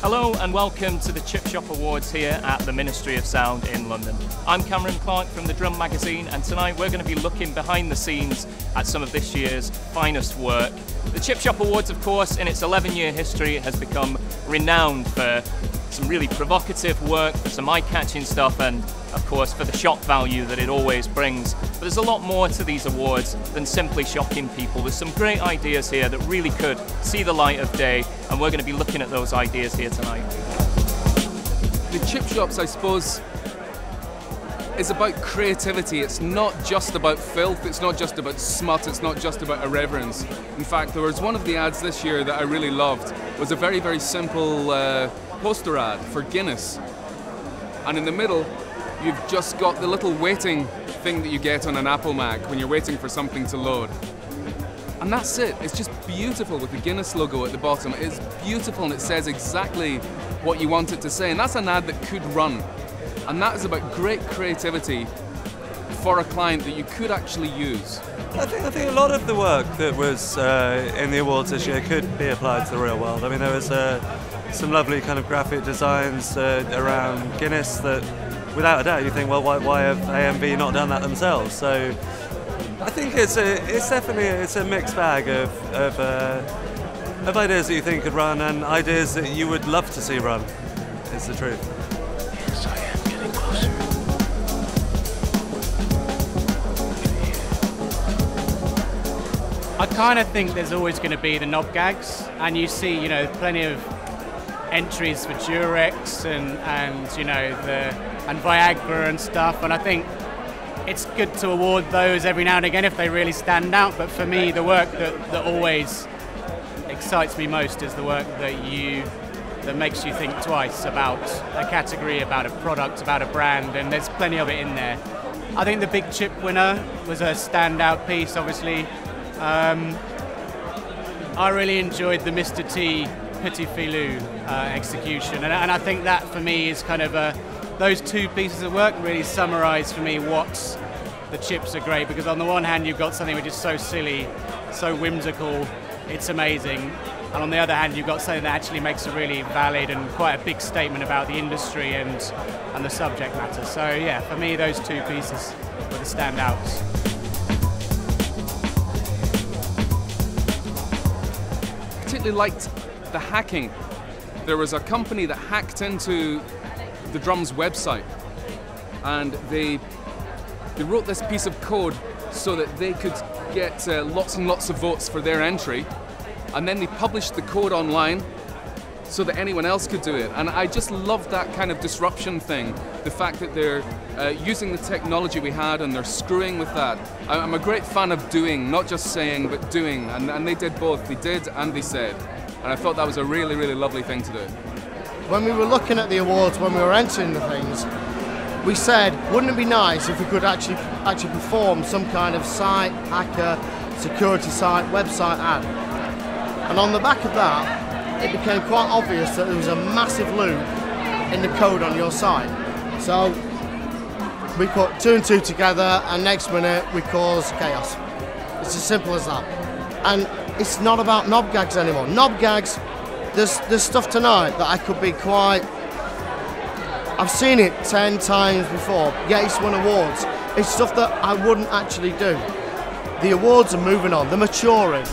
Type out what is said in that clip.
Hello and welcome to the Chip Shop Awards here at the Ministry of Sound in London. I'm Cameron Clark from the Drum Magazine, and tonight we're going to be looking behind the scenes at some of this year's finest work. The Chip Shop Awards, of course, in its 11-year history has become renowned for some really provocative work, for some eye-catching stuff, and of course for the shock value that it always brings. But there's a lot more to these awards than simply shocking people. There's some great ideas here that really could see the light of day, and we're going to be looking at those ideas here tonight. The Chip Shops, I suppose, is about creativity. It's not just about filth, it's not just about smut, it's not just about irreverence. In fact, there was one of the ads this year that I really loved. It was a very, very simple poster ad for Guinness. And in the middle, you've just got the little waiting thing that you get on an Apple Mac when you're waiting for something to load. And that's it. It's just beautiful with the Guinness logo at the bottom. It's beautiful and it says exactly what you want it to say. And that's an ad that could run. And that is about great creativity for a client that you could actually use. I think a lot of the work that was in the awards this year could be applied to the real world. I mean, there was some lovely kind of graphic designs around Guinness that, without a doubt, you think, well, why have AMV not done that themselves? So I think it's definitely a mixed bag of ideas that you think could run and ideas that you would love to see run, is the truth. Yes, I am getting closer. I kind of think there's always going to be the knob gags, and you see, you know, plenty of entries for Durex and you know and Viagra and stuff, and I think it's good to award those every now and again if they really stand out. But for me, the work that always excites me most is the work that makes you think twice about a category, about a product, about a brand, and there's plenty of it in there. I think the Big Chip winner was a standout piece, obviously. I really enjoyed the Mr. T Petit Filou execution, and I think that for me is kind of those two pieces of work really summarise for me what the chips are great, because on the one hand you've got something which is so silly, so whimsical, it's amazing, and on the other hand you've got something that actually makes a really valid and quite a big statement about the industry and the subject matter. So yeah, for me those two pieces were the standouts. Particularly liked the hacking. There was a company that hacked into the Drums website, and they wrote this piece of code so that they could get lots and lots of votes for their entry, and then they published the code online so that anyone else could do it. And I just loved that kind of disruption thing, the fact that they're using the technology we had and they're screwing with that. I'm a great fan of doing, not just saying, but doing, and they did both. They did and they said, and I thought that was a really, really lovely thing to do. When we were looking at the awards, when we were entering the things, we said, wouldn't it be nice if we could actually perform some kind of site, hacker, security site, website ad? And on the back of that, it became quite obvious that there was a massive loop in the code on your site. So we put two and two together, and next minute we cause chaos. It's as simple as that. And it's not about knob gags anymore. Knob gags, there's stuff tonight that I could be quite... I've seen it 10 times before. Yeah, it's won awards. It's stuff that I wouldn't actually do. The awards are moving on, they're maturing.